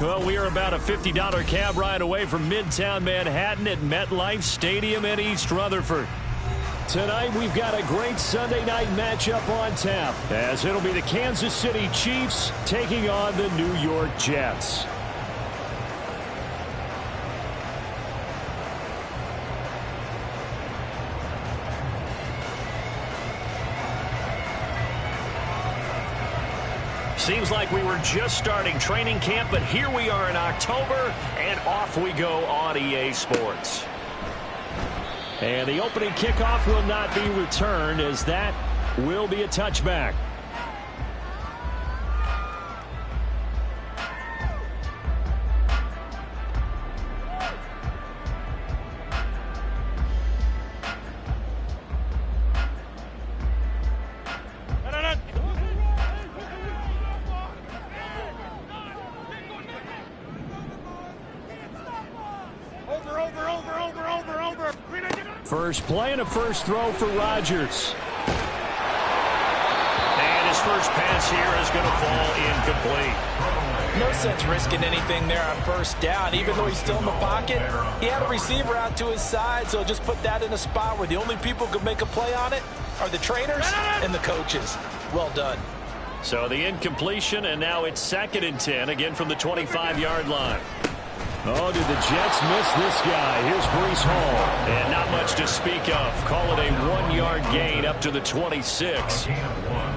Well, we are about a $50 cab ride away from Midtown Manhattan at MetLife Stadium in East Rutherford. Tonight, we've got a great Sunday night matchup on tap, as it'll be the Kansas City Chiefs taking on the New York Jets. Seems like we were just starting training camp, but here we are in October, and off we go on EA Sports. And the opening kickoff will not be returned, as that will be a touchback. First play and a first throw for Rodgers. And his first pass here is going to fall incomplete. No sense risking anything there on first down. Even though he's still in the pocket, he had a receiver out to his side, so just put that in a spot where the only people who can make a play on it are the trainers and the coaches. Well done. So the incompletion, and now it's 2nd and 10, again from the 25-yard line. Oh, did the Jets miss this guy? Here's Breece Hall. And not much to speak of. Call it a 1-yard gain up to the 26.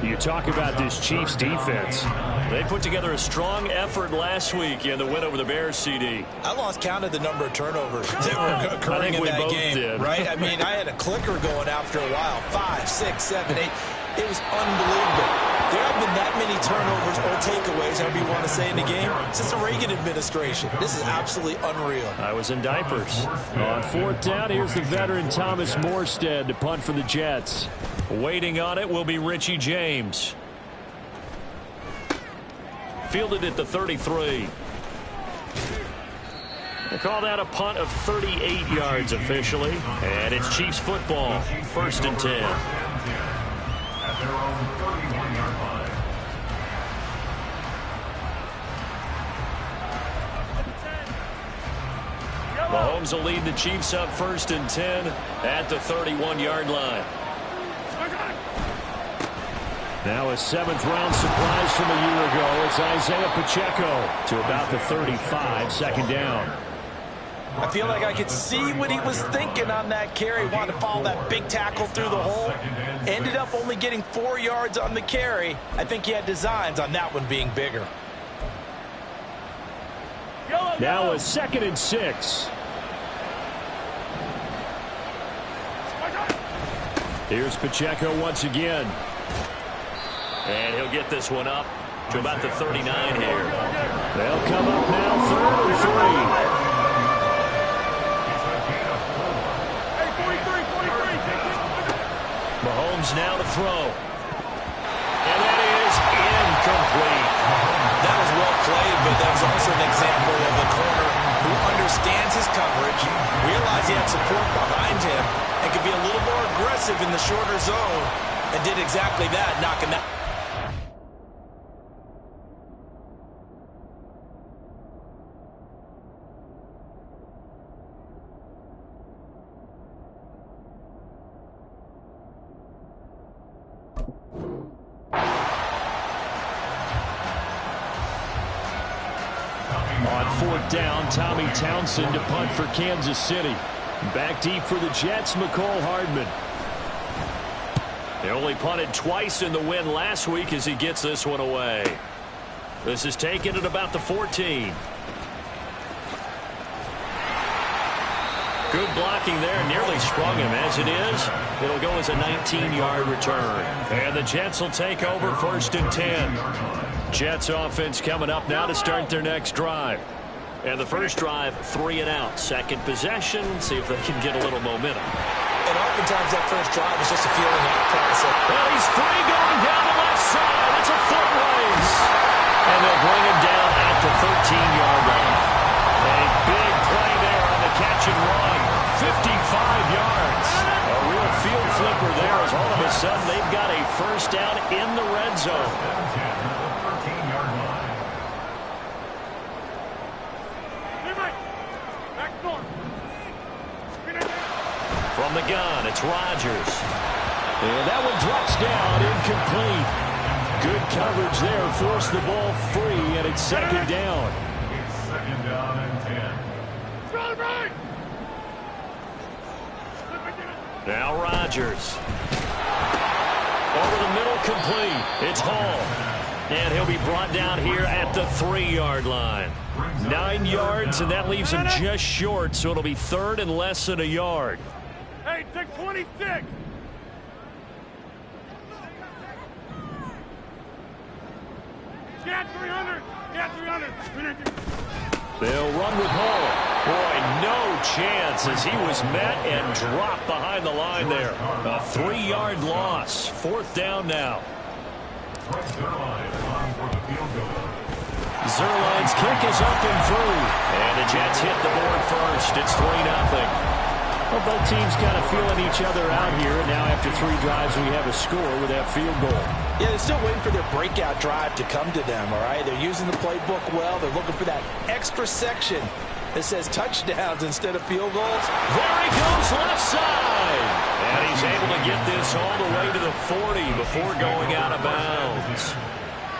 You talk about this Chiefs defense. They put together a strong effort last week in the win over the Bears, CD. I lost count of the number of turnovers that were occurring in that game. Did. Right? I mean, I had a clicker going after a while. 5, 6, 7, 8. It was unbelievable. There have been that many turnovers or takeaways, however you want to say, in the game since the Reagan administration. This is absolutely unreal. I was in diapers. On 4th down, here's the veteran Thomas Morstead to punt for the Jets. Waiting on it will be Richie James. Fielded at the 33. They call that a punt of 38 yards officially. And it's Chiefs football. 1st and 10. Mahomes will lead the Chiefs up 1st and 10 at the 31-yard line. Now a 7th-round surprise from a year ago. It's Isaiah Pacheco to about the 35, 2nd down. I feel like I could see what he was thinking on that carry. Wanted to follow that big tackle through the hole. Ended up only getting 4 yards on the carry. I think he had designs on that one being bigger. Now a 2nd and 6. Here's Pacheco once again. And he'll get this one up to about the 39 here. They'll come up now 3rd and 3. Mahomes now to throw. And that is incomplete. That was well played, but that was also an example of a corner who understands his coverage, realized he had support behind him, and could be a little more aggressive in the shorter zone, and did exactly that, knocking that. On 4th down, Tommy Townsend to punt for Kansas City. Back deep for the Jets, McCole Hardman. They only punted twice in the win last week as he gets this one away. This is taken at about the 14. Good blocking there, nearly sprung him. As it is, it'll go as a 19-yard return. And the Jets will take over 1st and 10. Jets offense coming up now to start their next drive. And the first drive, 3 and out. Second possession, see if they can get a little momentum. And oftentimes that first drive is just a feeling out process. Well, he's free going down the left side. It's a foot race. And they'll bring him down at the 13-yard line. A big play there on the catch and run. 55 yards. A real field flipper there as all of a sudden they've got a first down in the red zone. From the gun, it's Rodgers. And that one drops down, incomplete. Good coverage there, forced the ball free, and it's second down. It's second down and 10. Now Rodgers. Over the middle, complete. It's Hall. And he'll be brought down here at the 3-yard line. 9 yards, and that leaves him just short, so it'll be third and less than a yard. Hey, take 26. Get 300. Get 300. They'll run with Hall. Boy, no chance as he was met and dropped behind the line there. A 3-yard loss. Fourth down now. Zuerlein's kick is up and through. And the Jets hit the board first. It's 3-0. Well, both teams kind of feeling each other out here. And now after 3 drives, we have a score with that field goal. Yeah, they're still waiting for their breakout drive to come to them, all right? They're using the playbook well. They're looking for that extra section that says touchdowns instead of field goals. There he goes, left side. And he's able to get this all the way to the 40 before going out of bounds.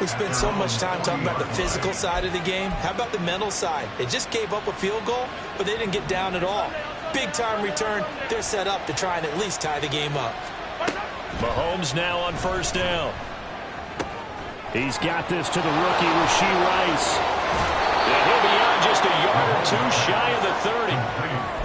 We spent so much time talking about the physical side of the game. How about the mental side? They just gave up a field goal, but they didn't get down at all. Big-time return. They're set up to try and at least tie the game up. Mahomes now on first down. He's got this to the rookie, Rashee Rice. And he'll be out just a yard or two shy of the 30.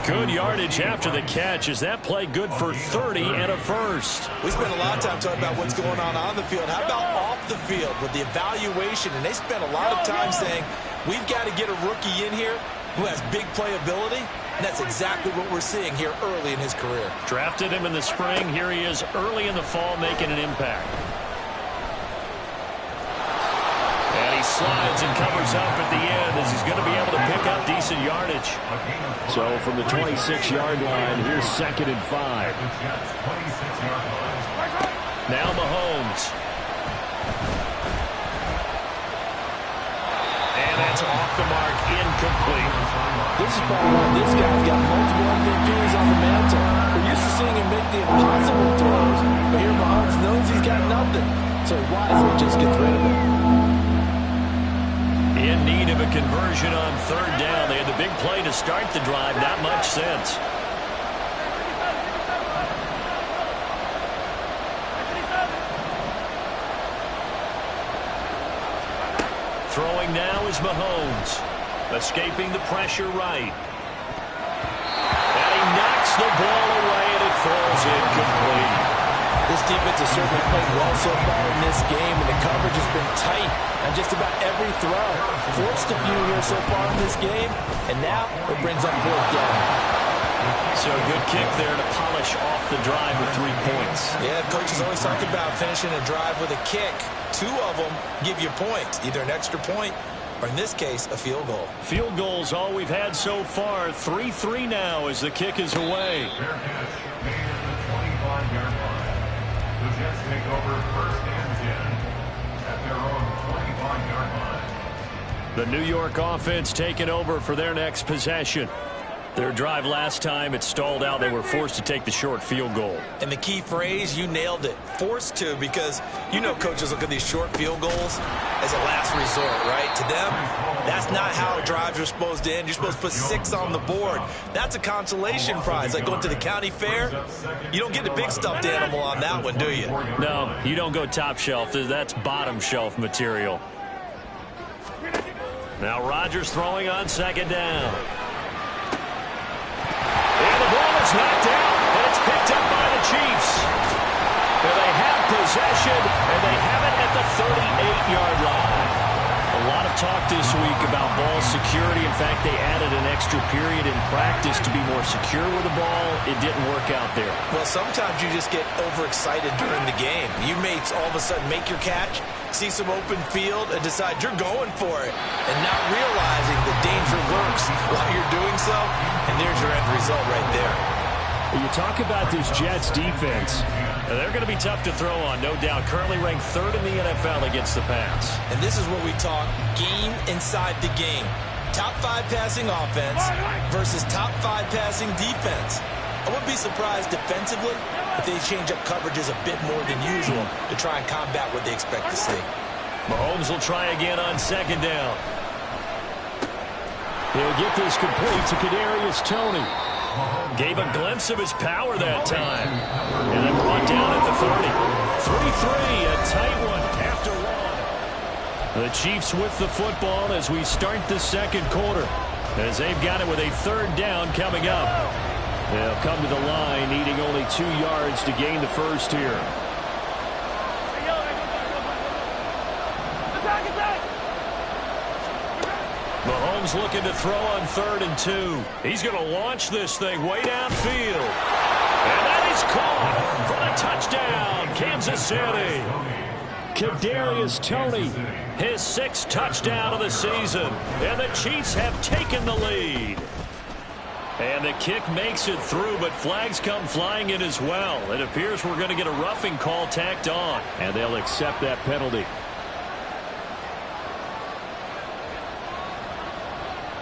Good yardage after the catch. Is that play good for 30 and a first? We spent a lot of time talking about what's going on the field. How about off the field with the evaluation? And they spent a lot of time saying, we've got to get a rookie in here who has big playability. And that's exactly what we're seeing here early in his career. Drafted him in the spring. Here he is early in the fall making an impact. And he slides and covers up at the end as he's going to be able to pick up decent yardage. So from the 26-yard line, here's second and 5. Now Mahomes. And that's off the mark, incomplete. This is probably why this guy's got multiple MVPs on the mantle. We're used to seeing him make the impossible throws, but here Mahomes knows he's got nothing, so he wisely just gets rid of it. In need of a conversion on third down. They had the big play to start the drive, not much sense. Throwing now is Mahomes. Escaping the pressure right. And he knocks the ball away and it falls incomplete. This defense has certainly played well so far in this game, and the coverage has been tight on just about every throw. Forced a few here so far in this game, and now it brings up fourth down. So a good kick there to polish off the drive with 3 points. Yeah, coaches always talk about finishing a drive with a kick. 2 of them give you points, either an extra point or, in this case, a field goal. Field goals all we've had so far. 3-3 now as the kick is away. Fair catch made at the 25-yard line. The Jets take over first and 10 at their own 25-yard line. The New York offense taking over for their next possession. Their drive last time, it stalled out. They were forced to take the short field goal. And the key phrase, you nailed it, forced to, because you know coaches look at these short field goals as a last resort, right? To them, that's not how drives are supposed to end. You're supposed to put 6 on the board. That's a consolation prize, like going to the county fair. You don't get the big stuffed animal on that one, do you? No, you don't go top shelf. That's bottom shelf material. Now Rodgers throwing on second down. And the ball is knocked out, and it's picked up by the Chiefs. And they have possession, and they have it at the 38-yard line. A lot of talk this week about ball security. In fact, they added an extra period in practice to be more secure with the ball. It didn't work out there. Well, sometimes you just get overexcited during the game. You may all of a sudden make your catch, see some open field, and decide you're going for it, and not realizing the danger lurks while you're doing so, and there's your end result right there. You talk about this Jets defense. They're going to be tough to throw on, no doubt. Currently ranked 3rd in the NFL against the pass. And this is what we talk game inside the game. Top 5 passing offense versus top 5 passing defense. I wouldn't be surprised defensively if they change up coverages a bit more than usual to try and combat what they expect to see. Mahomes will try again on second down. He'll get this complete to Kadarius Toney. Gave a glimpse of his power that time. And then brought down at the 30. 3-3, a tight one after one. The Chiefs with the football as we start the second quarter, as they've got it with a third down coming up. They'll come to the line, needing only 2 yards to gain the first here. Mahomes looking to throw on 3rd and 2. He's going to launch this thing way downfield. And that is caught for a touchdown, Kansas City. Kadarius Toney, his 6th touchdown of the season. And the Chiefs have taken the lead. And the kick makes it through, but flags come flying in as well. It appears we're going to get a roughing call tacked on, and they'll accept that penalty.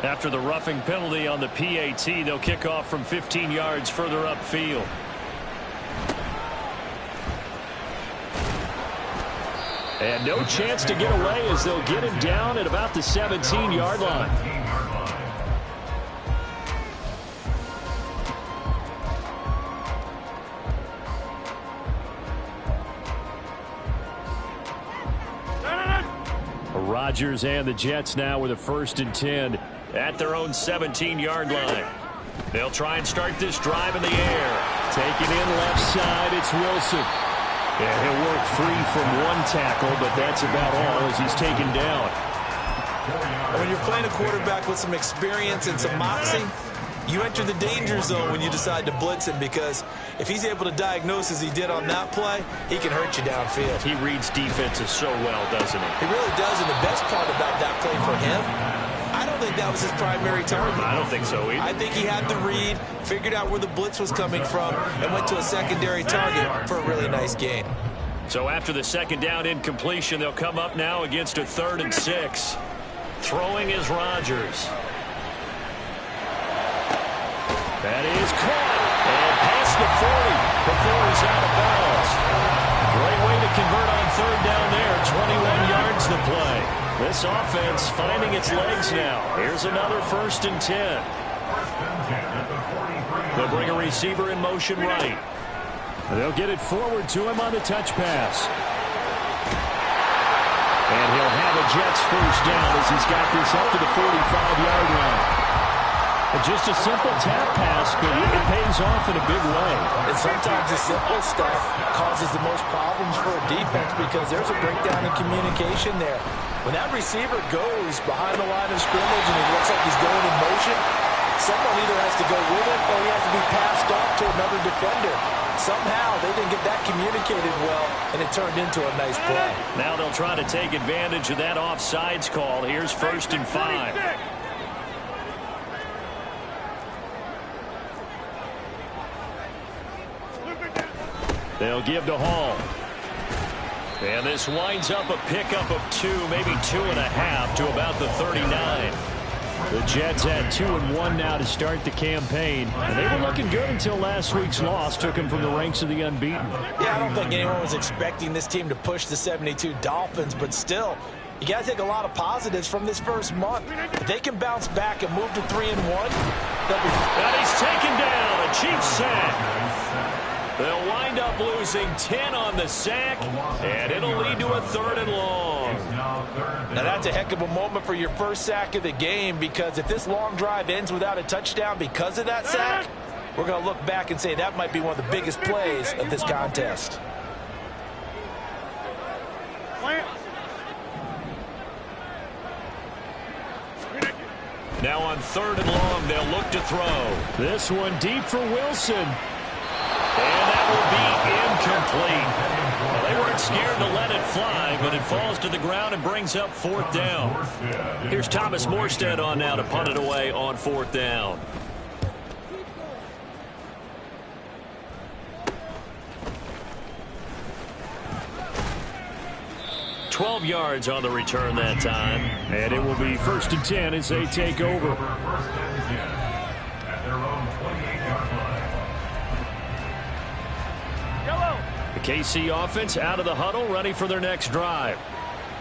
After the roughing penalty on the PAT, they'll kick off from 15 yards further upfield. And no chance to get away as they'll get him down at about the 17-yard line. Rodgers and the Jets now with a 1st and 10 at their own 17-yard line. They'll try and start this drive in the air. Taken in left side, it's Wilson. Yeah, he'll work free from one tackle, but that's about all as he's taken down. When you're playing a quarterback with some experience and some moxie, you enter the danger zone when you decide to blitz him, because if he's able to diagnose as he did on that play, he can hurt you downfield. He reads defenses so well, doesn't he? He really does, and the best part about that play for him, I don't think that was his primary target. I don't think so either. I think he had the read, figured out where the blitz was coming from, and went to a secondary target for a really nice gain. So after the second down incompletion, they'll come up now against a 3rd and 6. Throwing is Rodgers. That is caught. And past the 40 before he's out of bounds. Great way to convert on 3rd down there. 21 yards the play. This offense finding its legs now. Here's another 1st and 10. They'll bring a receiver in motion right. They'll get it forward to him on the touch pass. And he'll have a Jets 1st down as he's got this up to the 45-yard line. Just a simple tap pass, but it pays off in a big way. And sometimes the simple stuff causes the most problems for a defense because there's a breakdown in communication there. When that receiver goes behind the line of scrimmage and he looks like he's going in motion, someone either has to go with him or he has to be passed off to another defender. Somehow they didn't get that communicated well, and it turned into a nice play. Now they'll try to take advantage of that offsides call. Here's 1st and 5. They'll give to Hall. And this winds up a pickup of 2, maybe 2.5 to about the 39. The Jets had 2-1 now to start the campaign. And they were looking good until last week's loss took them from the ranks of the unbeaten. Yeah, I don't think anyone was expecting this team to push the 72 Dolphins, but still, you got to take a lot of positives from this first month. If they can bounce back and move to 3-1, they'll be... And he's taken down, a Chiefs sack. They'll wind up losing 10 on the sack, and it'll lead to a 3rd and long. Now that's a heck of a moment for your first sack of the game, because if this long drive ends without a touchdown because of that sack, we're going to look back and say that might be one of the biggest plays of this contest. Now on 3rd and long, they'll look to throw. This one deep for Wilson. And that will be incomplete. Well, they weren't scared to let it fly, but it falls to the ground and brings up 4th down. Here's Thomas Morstead on now to punt it away on 4th down. $12 yards on the return that time. And it will be 1st and 10 as they take over. KC offense out of the huddle, ready for their next drive.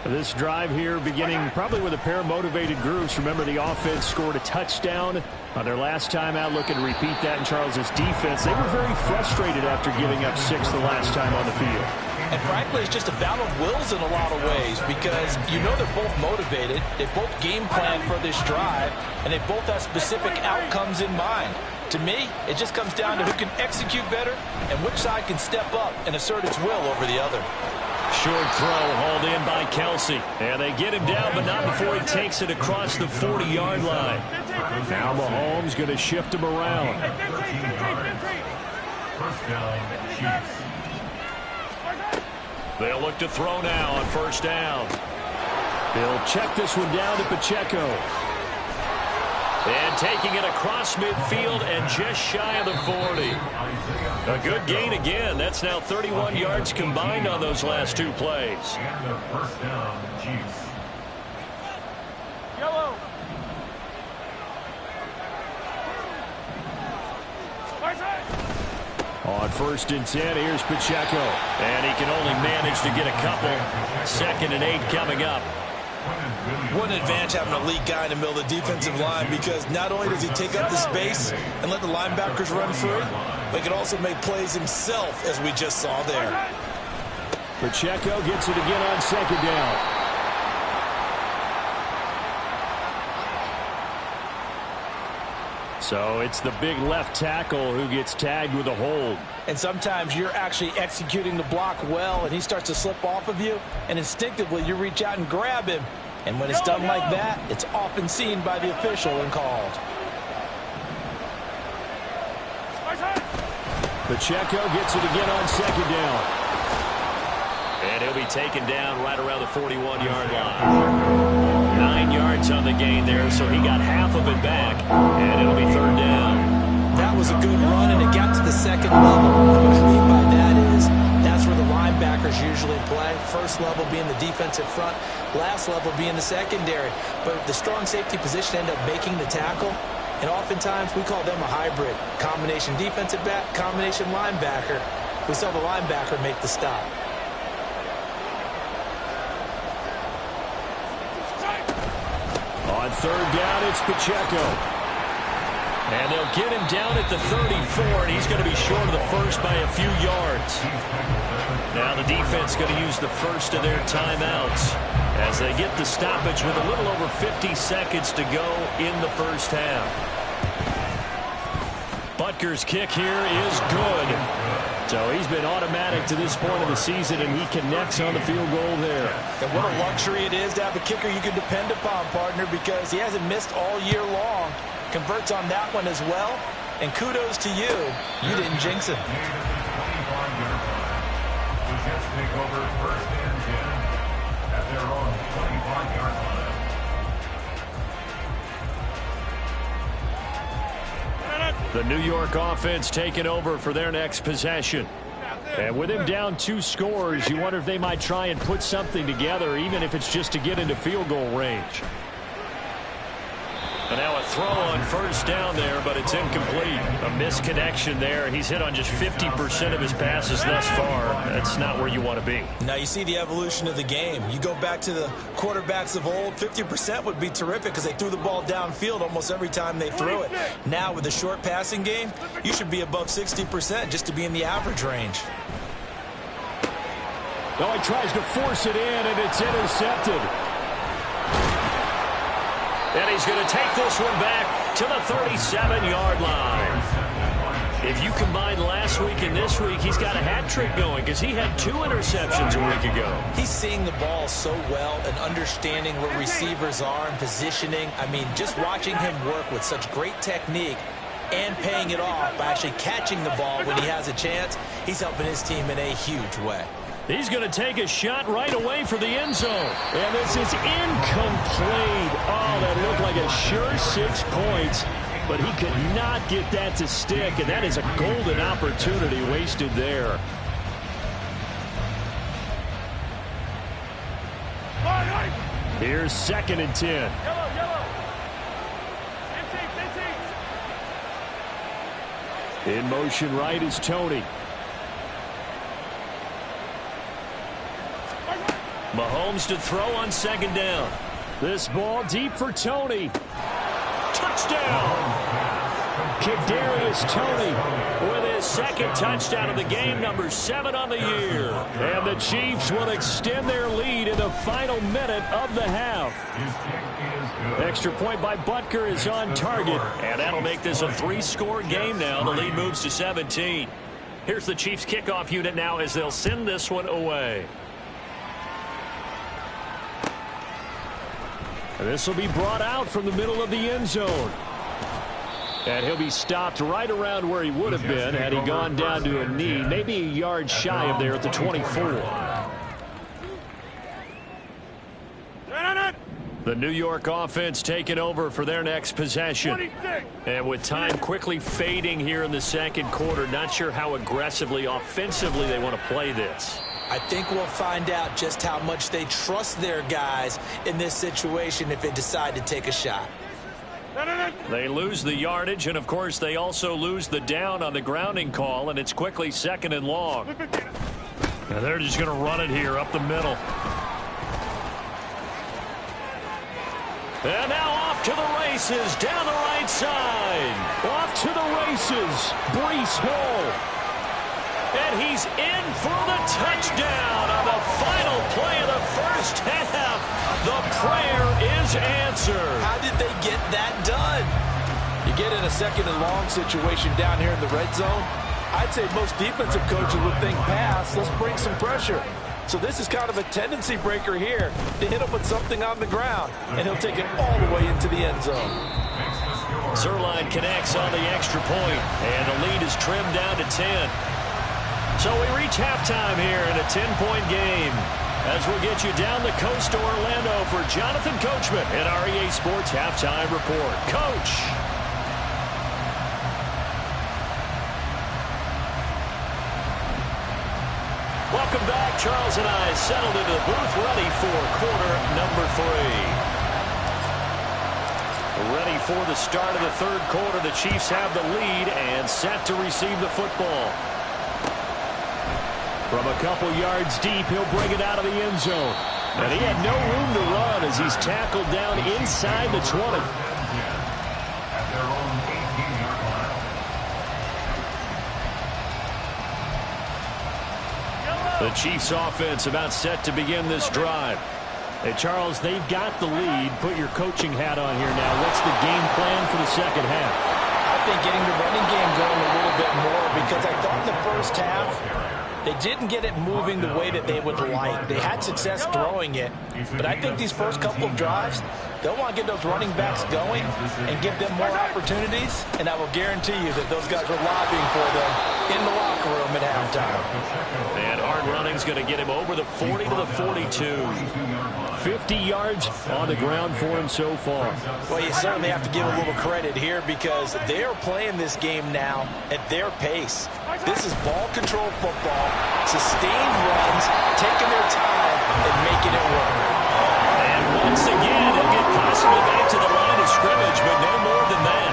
This drive here beginning probably with a pair of motivated groups. Remember, the offense scored a touchdown on their last time out, looking to repeat that in Charles's defense. They were very frustrated after giving up 6 the last time on the field. And frankly, it's just a battle of wills in a lot of ways because you know they're both motivated. They both game plan for this drive, and they both have specific outcomes in mind. To me, it just comes down to who can execute better and which side can step up and assert its will over the other. Short throw hauled in by Kelsey. And they get him down, but not before he takes it across the 40-yard line. Now Mahomes going to shift him around. 13 yards. First down, Chiefs. They'll look to throw now on first down. He'll check this one down to Pacheco. And taking it across midfield and just shy of the 40. A good gain again. That's now 31 yards combined on those last 2 plays. And the first down, Chiefs. Yellow. On first and 10, here's Pacheco. And he can only manage to get a couple. 2nd and 8 coming up. What an advantage having an elite guy in the middle of the defensive line, because not only does he take up the space and let the linebackers run free, but he can also make plays himself, as we just saw there. Pacheco gets it again on 2nd down. So it's the big left tackle who gets tagged with a hold. And sometimes you're actually executing the block well, and he starts to slip off of you, and instinctively you reach out and grab him. And when it's done like that, it's often seen by the official and called. Pacheco gets it again on 2nd down. And he'll be taken down right around the 41-yard line. 9 yards on the gain there, so he got half of it back, and it'll be 3rd down. That was a good run, and it got to the 2nd level. What I mean by that is that's where the linebackers usually play. First level being the defensive front, last level being the secondary. But the strong safety position ended up making the tackle, and oftentimes we call them a hybrid. Combination defensive back, combination linebacker. We saw the linebacker make the stop. On 3rd down, it's Pacheco. And they'll get him down at the 34, and he's going to be short of the first by a few yards. Now the defense going to use the first of their timeouts as they get the stoppage with a little over 50 seconds to go in the first half. Butker's kick here is good. So he's been automatic to this point of the season, and he connects on the field goal there. And what a luxury it is to have a kicker you can depend upon, partner, because he hasn't missed all year long. Converts on that one as well. And kudos to you. You didn't jinx him. The Jets take over first and 10 at their own 25-yard line. The New York offense taking over for their next possession. And with him down 2 scores, you wonder if they might try and put something together, even if it's just to get into field goal range. And now a throw on first down there, but it's incomplete. A misconnection there. He's hit on just 50% of his passes thus far. That's not where you want to be. Now you see the evolution of the game. You go back to the quarterbacks of old, 50% would be terrific because they threw the ball downfield almost every time they threw it. Now with the short passing game, you should be above 60% just to be in the average range. Now he tries to force it in, and it's intercepted. And he's going to take this one back to the 37-yard line. If you combine last week and this week, he's got a hat trick going because he had 2 interceptions a week ago. He's seeing the ball so well and understanding where receivers are and positioning. I mean, just watching him work with such great technique and paying it off by actually catching the ball when he has a chance, he's helping his team in a huge way. He's going to take a shot right away for the end zone. And this is incomplete. Oh, that looked like a sure 6 points. But he could not get that to stick. And that is a golden opportunity wasted there. Here's 2nd and 10. In motion right is Tony. Mahomes to throw on second down. This ball deep for Tony. Touchdown! Kadarius Toney with his second touchdown of the game, number 7 on the year. And the Chiefs will extend their lead in the final minute of the half. Extra point by Butker is on target, and that'll make this a 3-score game now. The lead moves to 17. Here's the Chiefs kickoff unit now as they'll send this one away. This will be brought out from the middle of the end zone. And he'll be stopped right around where he would have been had he gone down to a knee, maybe a yard shy of there at the 24. The New York offense taking over for their next possession. And with time quickly fading here in the second quarter, not sure how aggressively, offensively they want to play this. I think we'll find out just how much they trust their guys in this situation if they decide to take a shot. They lose the yardage, and, of course, they also lose the down on the grounding call, and it's quickly 2nd and long. And they're just going to run it here up the middle. And now off to the races, down the right side. Off to the races, Breece Hall. And he's in for the touchdown on the final play of the first half. The prayer is answered. How did they get that done? You get in a 2nd and long situation down here in the red zone. I'd say most defensive coaches would think pass. Let's bring some pressure. So this is kind of a tendency breaker here to hit him with something on the ground. And he'll take it all the way into the end zone. Zuerlein connects on the extra point, and the lead is trimmed down to 10. So we reach halftime here in a 10-point game as we'll get you down the coast to Orlando for Jonathan Coachman at our EA Sports Halftime Report. Coach. Welcome back. Charles and I settled into the booth ready for quarter number 3. Ready for the start of the third quarter. The Chiefs have the lead and set to receive the football. From a couple yards deep, he'll bring it out of the end zone. And he had no room to run as he's tackled down inside the 20. The Chiefs offense about set to begin this drive. Hey, Charles, they've got the lead. Put your coaching hat on here now. What's the game plan for the second half? I think getting the running game going a little bit more, because I thought in the first half they didn't get it moving the way that they would like. They had success throwing it, but I think these first couple of drives, they'll want to get those running backs going and give them more opportunities, and I will guarantee you that those guys are lobbying for them in the locker room at halftime. And hard running's going to get him over the 40 to the 42. 50 yards on the ground for him so far. Well, you certainly have to give a little credit here because they are playing this game now at their pace. This is ball control football, sustained runs, taking their time and making it work. And once again, he'll get possibly back to the line of scrimmage, but no more than that.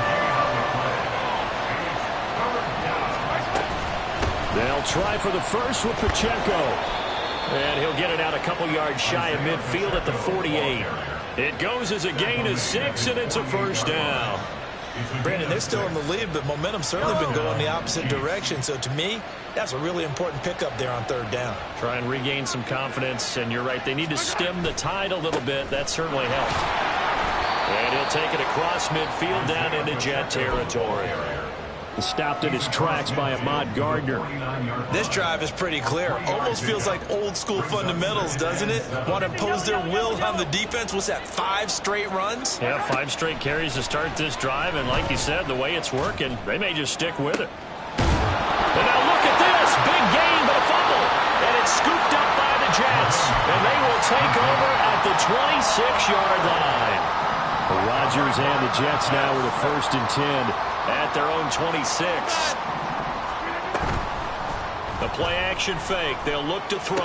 They'll try for the first with Pacheco. And he'll get it out a couple yards shy of midfield at the 48. It goes as a gain of 6, and it's a first down. Brandon, they're still in the lead, but momentum's certainly been going the opposite direction. So to me, that's a really important pickup there on third down. Try and regain some confidence, and you're right. They need to stem the tide a little bit. That certainly helped. And he'll take it across midfield down into Jet territory. Stopped in his tracks by Ahmad Gardner. This drive is pretty clear. Almost feels like old school fundamentals, doesn't it? Want to impose their will on the defense. What's that, 5 straight runs? Yeah, 5 straight carries to start this drive. And like you said, the way it's working, they may just stick with it. And now look at this. Big gain, but a fumble. And it's scooped up by the Jets. And they will take over at the 26-yard line. Rodgers and the Jets now with a 1st and 10 at their own 26. The play-action fake. They'll look to throw. 5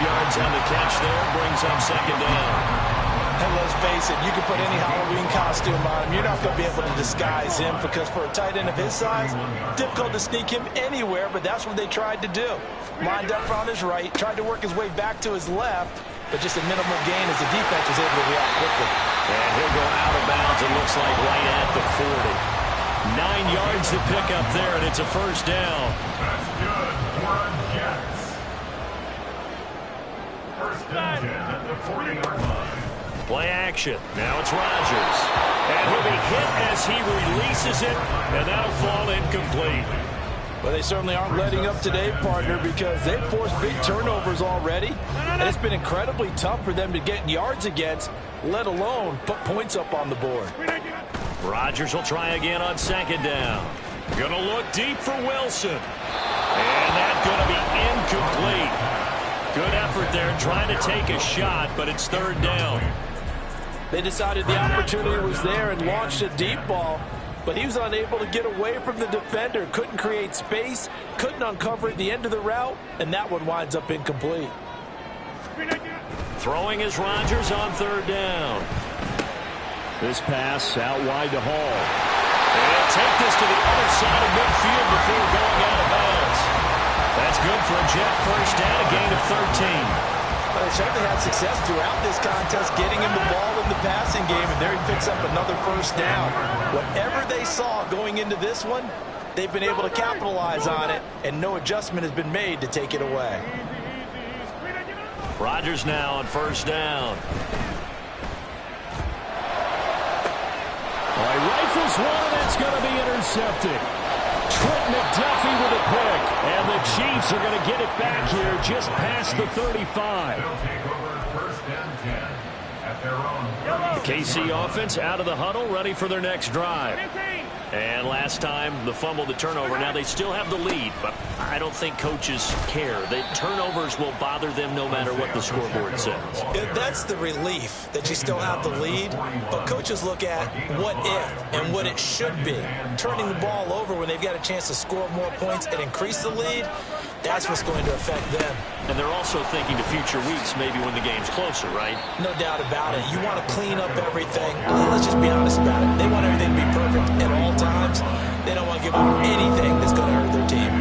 yards on the catch there. Brings up second down. And let's face it, you can put any Halloween costume on him. You're not going to be able to disguise him because for a tight end of his size, difficult to sneak him anywhere, but that's what they tried to do. Lined up on his right, tried to work his way back to his left, but just a minimal gain as the defense was able to react quickly. And he'll go out of bounds, it looks like right at the 40. 9 yards to pick up there, and it's a first down. That's good for the Jets. First and 10 at the 40-yard line. Play action. Now it's Rodgers. And he'll be hit as he releases it, and that'll fall incomplete. Well, they certainly aren't letting up today, partner, because they've forced big turnovers already, and it's been incredibly tough for them to get yards against, let alone put points up on the board. Rodgers will try again on second down. Going to look deep for Wilson. And that's going to be incomplete. Good effort there trying to take a shot, but it's third down. They decided the opportunity was there and launched a deep ball, but he was unable to get away from the defender. Couldn't create space, couldn't uncover at the end of the route, and that one winds up incomplete. Throwing is Rodgers on third down. This pass out wide to Hall. And take this to the other side of midfield before going out of bounds. That's good for a Jet first down, a gain of 13. Well, they certainly had success throughout this contest, getting him the ball in the passing game, and there he picks up another first down. Whatever they saw going into this one, they've been able to capitalize on it, and no adjustment has been made to take it away. Rodgers now on first down. He rifles one, it's going to be intercepted. Trent McDuffie with a pick, and the Chiefs are going to get it back here just past the 35. They'll take over first and 10 at their own. The KC offense out of the huddle, ready for their next drive. And last time, the fumble, the turnover. Now they still have the lead, but I don't think coaches care. The turnovers will bother them no matter what the scoreboard says. That's the relief that you still have the lead, but coaches look at what if and what it should be. Turning the ball over when they've got a chance to score more points and increase the lead, that's what's going to affect them. And they're also thinking to future weeks, maybe when the game's closer, right? No doubt about it. You want to clean up everything. Let's just be honest about it. They want everything to be perfect at all times. They don't want to give up anything that's going to hurt their team.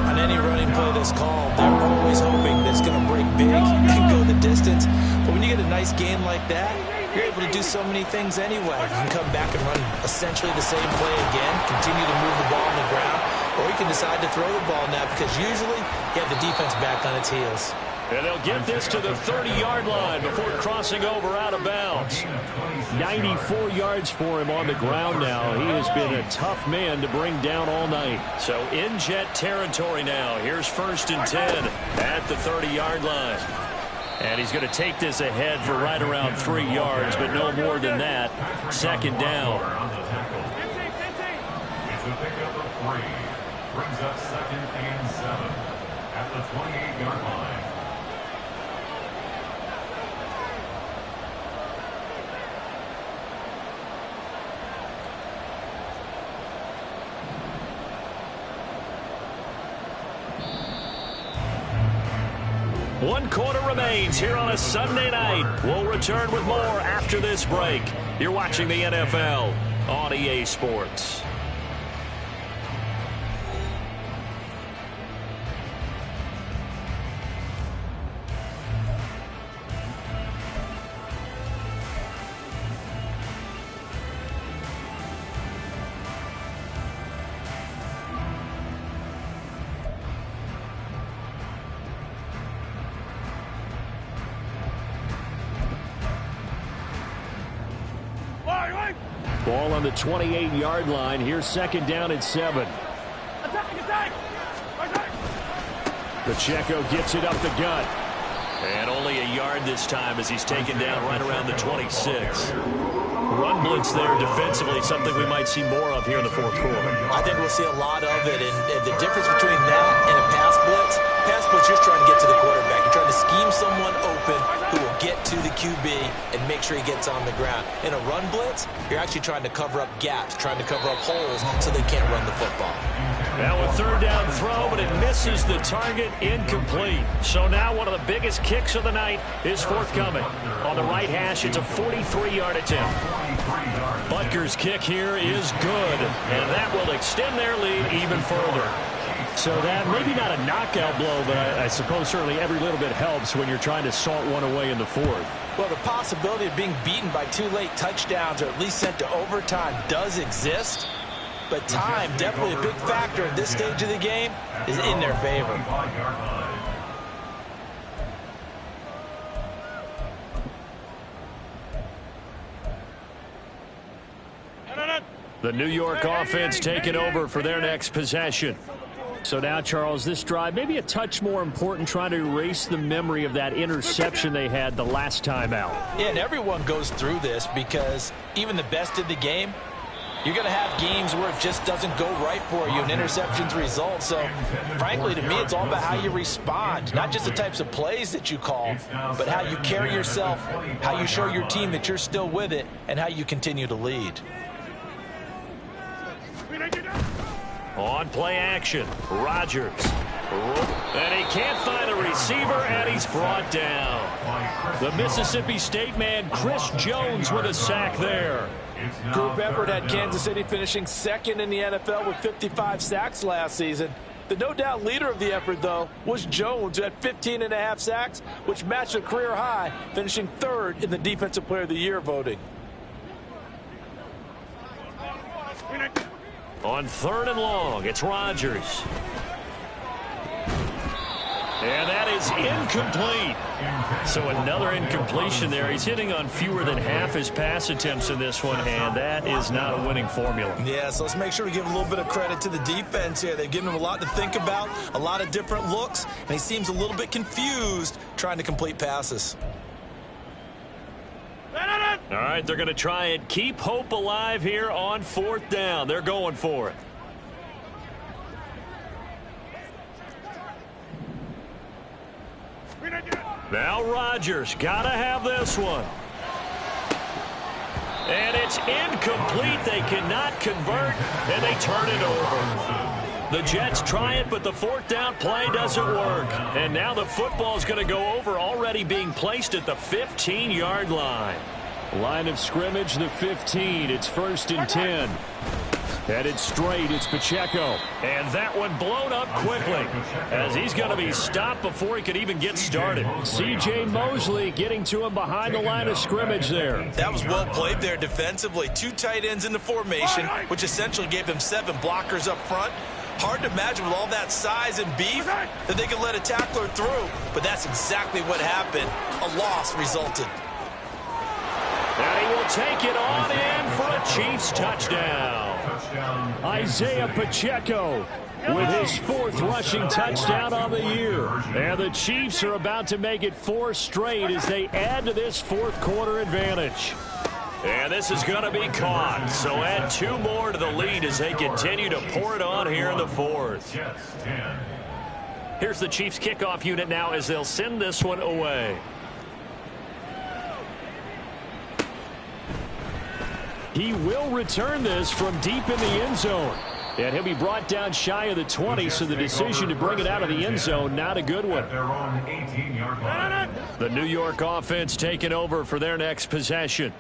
On any running play that's called, they're always hoping that it's going to break big and go the distance. But when you get a nice game like that, you're able to do so many things anyway. You can come back and run essentially the same play again, continue to move the ball on the ground, or you can decide to throw the ball now because usually you have the defense back on its heels. And they'll get this to the 30-yard line before crossing over out of bounds. 94 yards for him on the ground now. He has been a tough man to bring down all night. So in Jet territory now. Here's first and 10 at the 30-yard line. And he's going to take this ahead for right around 3 yards, but no more than that. Second down. It's a pickup of 3. Brings up second and 7 at the 28-yard line. One quarter remains here on a Sunday night. We'll return with more after this break. You're watching the NFL on EA Sports. Ball on the 28-yard line. Here's second down at 7. Pacheco gets it up the gut. And only a yard this time as he's taken down right around the 26. Run blitz there defensively, something we might see more of here in the fourth quarter. I think we'll see a lot of it, and the difference between that and a pass blitz, you're just trying to get to the quarterback. You're trying to scheme someone open who will get to the QB and and make sure he gets on the ground. In a run blitz, you're actually trying to cover up gaps, trying to cover up holes so they can't run the football. Now a third down throw, but it misses the target, incomplete. So now one of the biggest kicks of the night is forthcoming. On the right hash, it's a 43-yard attempt. Butker's kick here is good, and that will extend their lead even further. So that, maybe not a knockout blow, but I suppose certainly every little bit helps when you're trying to salt one away in the fourth. Well, the possibility of being beaten by 2 late touchdowns or at least sent to overtime does exist. But time, definitely a big factor at this stage of the game, is in their favor. The New York offense taking over for their next possession. So now, Charles, this drive maybe a touch more important, trying to erase the memory of that interception they had the last time out. Yeah, and everyone goes through this because even the best in the game, you're going to have games where it just doesn't go right for you, and interceptions result. So, frankly, to me, it's all about how you respond, not just the types of plays that you call, but how you carry yourself, how you show your team that you're still with it, and how you continue to lead. On play action, Rodgers. And he can't find a receiver, and he's brought down. The Mississippi State man, Chris Jones, with a sack there. Group effort had Kansas City finishing second in the NFL with 55 sacks last season. The no doubt leader of the effort, though, was Jones, who had 15.5 sacks, which matched a career high, finishing third in the Defensive Player of the Year voting. On 3rd and long, it's Rodgers. And that is incomplete. So another incompletion there. He's hitting on fewer than half his pass attempts in this one, and that is not a winning formula. Yeah, so let's make sure we give a little bit of credit to the defense here. They've given him a lot to think about, a lot of different looks, and he seems a little bit confused trying to complete passes. All right, they're going to try and keep hope alive here on 4th down. They're going for it. Now Rodgers, gotta have this one. And it's incomplete. They cannot convert, and they turn it over. The Jets try it, but the 4th down play doesn't work. And now the football's going to go over, already being placed at the 15-yard line. Line of scrimmage, the 15. It's 1st and 10. Headed straight, it's Pacheco. And that one blown up quickly, as he's going to be stopped before he could even get started. C.J. Mosley getting to him behind the line of scrimmage there. That was well played there defensively. 2 tight ends in the formation, which essentially gave them 7 blockers up front. Hard to imagine with all that size and beef that they could let a tackler through, but that's exactly what happened. A loss resulted. And he will take it on in for a Chiefs touchdown. Isaiah Pacheco with his 4th rushing touchdown on the year. And the Chiefs are about to make it 4 straight as they add to this 4th quarter advantage. And this is going to be caught. So add 2 more to the lead as they continue to pour it on here in the 4th. Here's the Chiefs kickoff unit now as they'll send this one away. He will return this from deep in the end zone. And he'll be brought down shy of the 20, so the decision to bring it out of the end zone, not a good one. The New York offense taking over for their next possession.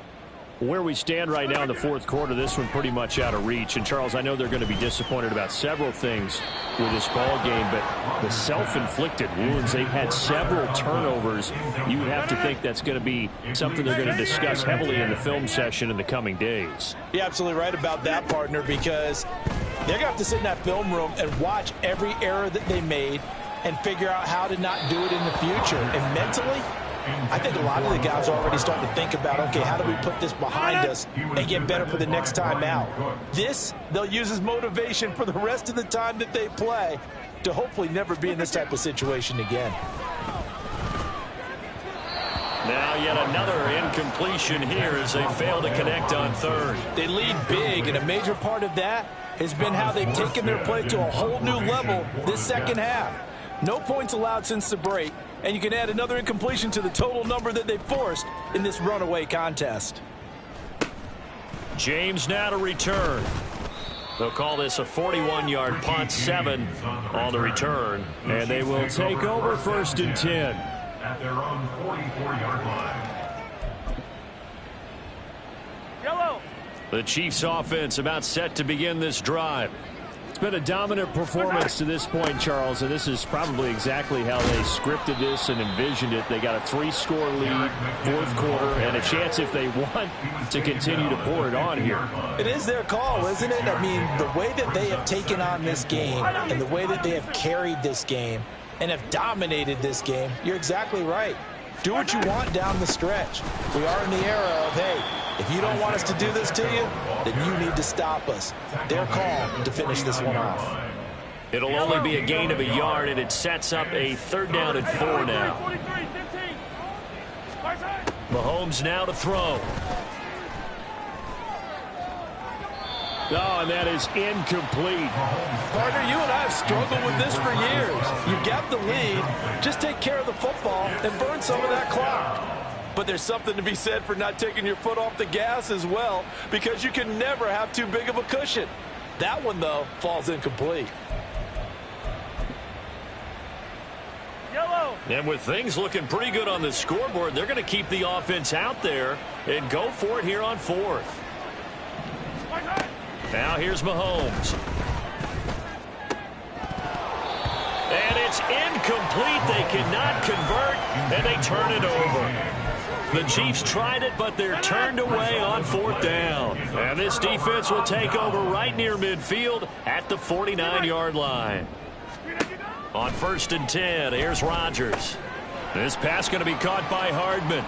Where we stand right now in the 4th quarter, this one pretty much out of reach. And, Charles, I know they're going to be disappointed about several things with this ball game, but the self-inflicted wounds, they've had several turnovers. You would have to think that's going to be something they're going to discuss heavily in the film session in the coming days. You're absolutely right about that, partner, because they're going to have to sit in that film room and watch every error that they made and figure out how to not do it in the future. And mentally, I think a lot of the guys are already starting to think about, okay, how do we put this behind us and get better for the next time out? This, they'll use as motivation for the rest of the time that they play to hopefully never be in this type of situation again. Now yet another incompletion here as they fail to connect on 3rd. They lead big, and a major part of that has been how they've taken their play to a whole new level this second half. No points allowed since the break, and you can add another incompletion to the total number that they forced in this runaway contest. James now to return. They'll call this a 41-yard punt, 7 on the return, and they will take over 1st and 10. At their own 44-yard line. Yellow. The Chiefs offense about set to begin this drive. It's been a dominant performance to this point, Charles, and this is probably exactly how they scripted this and envisioned it. They got a 3-score lead, 4th quarter, and a chance if they want to continue to pour it on here. It is their call, isn't it? I mean, the way that they have taken on this game and the way that they have carried this game and have dominated this game, you're exactly right. Do what you want down the stretch. We are in the era of, hey, if you don't want us to do this to you, then you need to stop us. Their call to finish this one off. It'll only be a gain of a yard, and it sets up a 3rd down and 4 now. Mahomes now to throw. Oh, and that is incomplete. Partner, you and I have struggled with this for years. You've got the lead. Just take care of the football and burn some of that clock. But there's something to be said for not taking your foot off the gas as well, because you can never have too big of a cushion. That one, though, falls incomplete. Yellow. And with things looking pretty good on the scoreboard, they're going to keep the offense out there and go for it here on 4th. Now here's Mahomes. And it's incomplete. They cannot convert, and they turn it over. The Chiefs tried it, but they're turned away on 4th down. And this defense will take over right near midfield at the 49-yard line. On 1st and 10, here's Rodgers. This pass going to be caught by Hardman.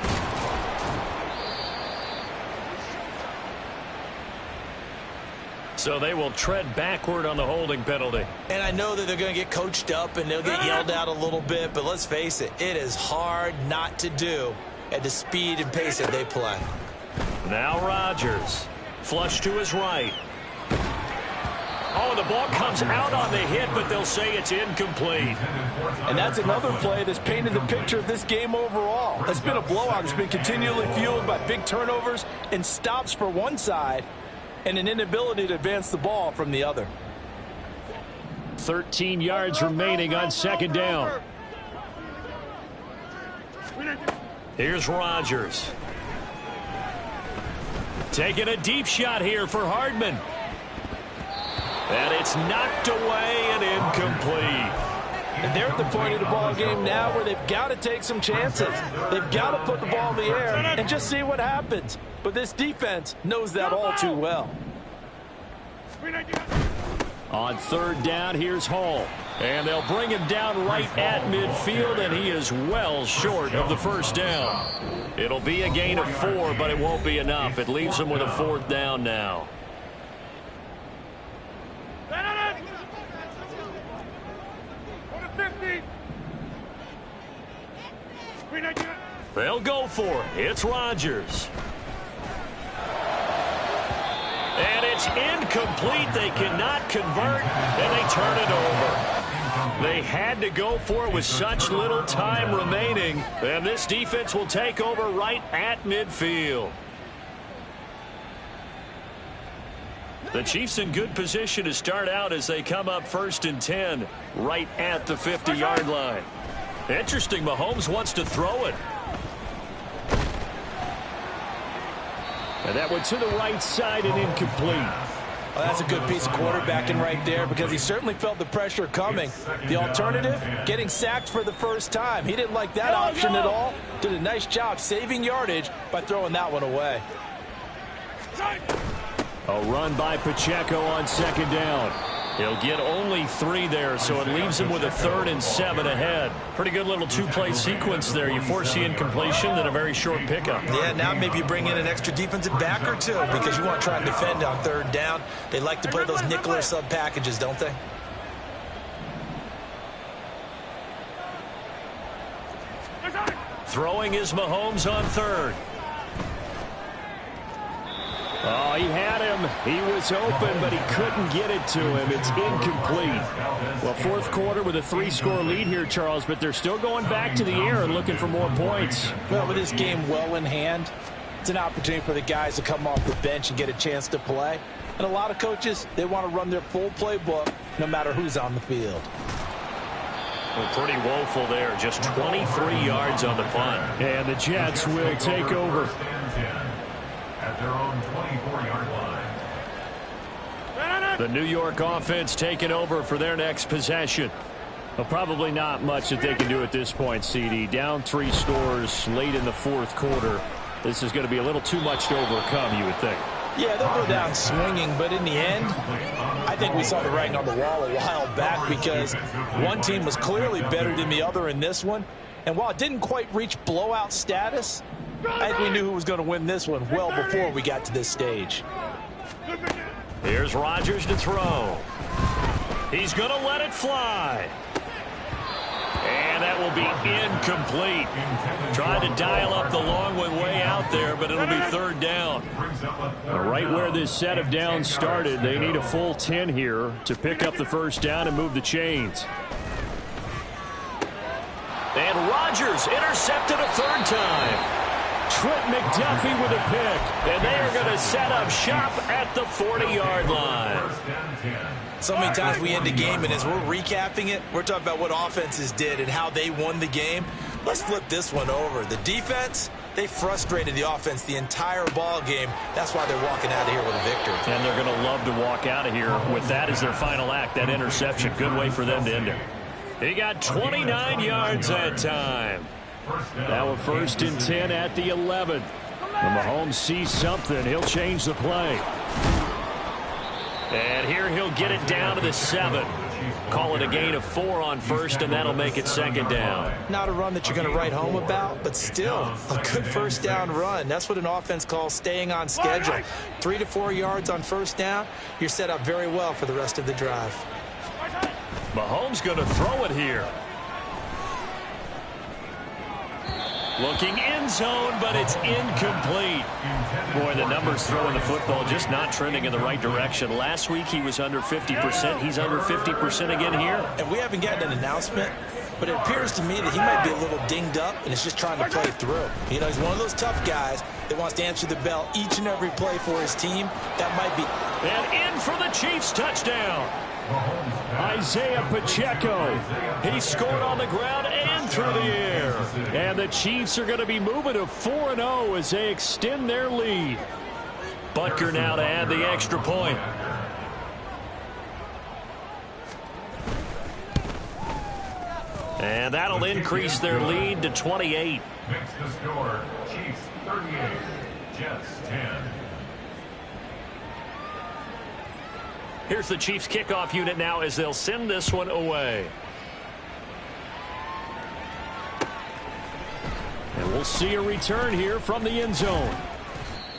So they will tread backward on the holding penalty. And I know that they're going to get coached up and they'll get yelled at a little bit, but let's face it, it is hard not to do at the speed and pace that they play. Now Rodgers. Flush to his right. Oh, the ball comes out on the hit, but they'll say it's incomplete. And that's another play that's painted the picture of this game overall. It's been a blowout. It's been continually fueled by big turnovers and stops for one side and an inability to advance the ball from the other. 13 yards remaining on 2nd down. Here's Rodgers. Taking a deep shot here for Hardman. And it's knocked away and incomplete. And they're at the point of the ball game now where they've got to take some chances. They've got to put the ball in the air and just see what happens. But this defense knows that all too well. On 3rd down, here's Hall. And they'll bring him down right at midfield, and he is well short of the 1st down. It'll be a gain of 4, but it won't be enough. It leaves them with a 4th down now. They'll go for it. It's Rodgers. And it's incomplete. They cannot convert, and they turn it over. They had to go for it with such little time remaining, and this defense will take over right at midfield. The Chiefs in good position to start out as they come up 1st and 10 right at the 50-yard line. Interesting, Mahomes wants to throw it. And that went to the right side and incomplete. Well, that's a good piece of quarterbacking right there because he certainly felt the pressure coming. The alternative, getting sacked for the first time. He didn't like that option at all. Did a nice job saving yardage by throwing that one away. A run by Pacheco on 2nd down. He'll get only 3 there, so it leaves him with a 3rd and 7 ahead. Pretty good little 2-play sequence there. You force the incompletion, then a very short pickup. Yeah, now maybe you bring in an extra defensive back or two because you want to try and defend on 3rd down. They like to play those nickel or sub packages, don't they? Throwing is Mahomes on 3rd. Oh, he had him. He was open, but he couldn't get it to him. It's incomplete. Well, fourth quarter with a 3-score lead here, Charles, but they're still going back to the air and looking for more points. Well, with this game well in hand, it's an opportunity for the guys to come off the bench and get a chance to play. And a lot of coaches, they want to run their full playbook no matter who's on the field. Well, pretty woeful there. Just 23 yards on the punt. And the Jets will take over. At their own 24-yard line. The New York offense taking over for their next possession. Well, probably not much that they can do at this point, CD. Down 3 scores late in the fourth quarter. This is going to be a little too much to overcome, you would think. Yeah, they'll go down swinging, but in the end, I think we saw the writing on the wall a while back because one team was clearly better than the other in this one. And while it didn't quite reach blowout status, I think we knew who was going to win this one well before we got to this stage. Here's Rodgers to throw. He's going to let it fly. And that will be incomplete. Trying to dial up the long one way out there, but it'll be third down. Right where this set of downs started, they need a full 10 here to pick up the first down and move the chains. And Rodgers intercepted a third time. Trent McDuffie with a pick, and they are going to set up shop at the 40-yard line. So many times we end the game, and as we're recapping it, we're talking about what offenses did and how they won the game. Let's flip this one over. The defense, they frustrated the offense the entire ball game. That's why they're walking out of here with a victory. And they're going to love to walk out of here with that as their final act, that interception. Good way for them to end it. He got 29 yards that time. Now a 1st and 10 at the 11. When Mahomes sees something, he'll change the play. And here he'll get it down to the 7. Call it a gain of 4 on first, and that'll make it second down. Not a run that you're going to write home about, but still a good first down run. That's what an offense calls staying on schedule. 3 to 4 yards on first down, you're set up very well for the rest of the drive. Mahomes going to throw it here. Looking end zone, but it's incomplete. Boy, the numbers throwing the football just not trending in the right direction. Last week he was under 50%. He's under 50% again here. And we haven't gotten an announcement, but it appears to me that he might be a little dinged up and is just trying to play through. You know, he's one of those tough guys that wants to answer the bell each and every play for his team. That might be. And in for the Chiefs touchdown. Isaiah Pacheco. He scored on the ground and through the air. And the Chiefs are going to be moving to 4-0 as they extend their lead. Butker now to add the extra point. And that'll increase their lead to 28. Makes the score Chiefs 38, Jets 10. Here's the Chiefs kickoff unit now as they'll send this one away. And we'll see a return here from the end zone.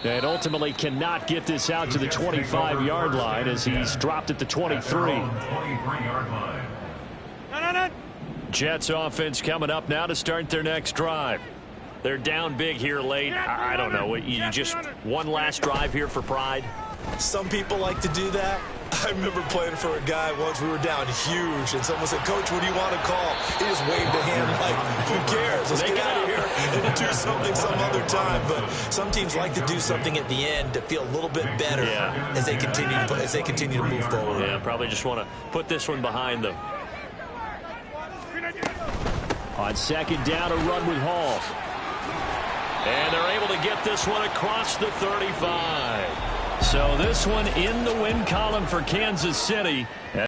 And ultimately cannot get this out to the 25-yard line as he's dropped at the 23. 23-yard line. Jets offense coming up now to start their next drive. They're down big here late. I don't know. You just one last drive here for pride? Some people like to do that. I remember playing for a guy once. We were down huge, and someone said, "Coach, what do you want to call?" He just waved a hand like, "Who cares? Let's get out of here and do something some other time." But some teams like to do something at the end to feel a little bit better as they continue to move forward. Yeah, probably just want to put this one behind them. On second down, a run with Hall. And they're able to get this one across the 35. So this one in the win column for Kansas City.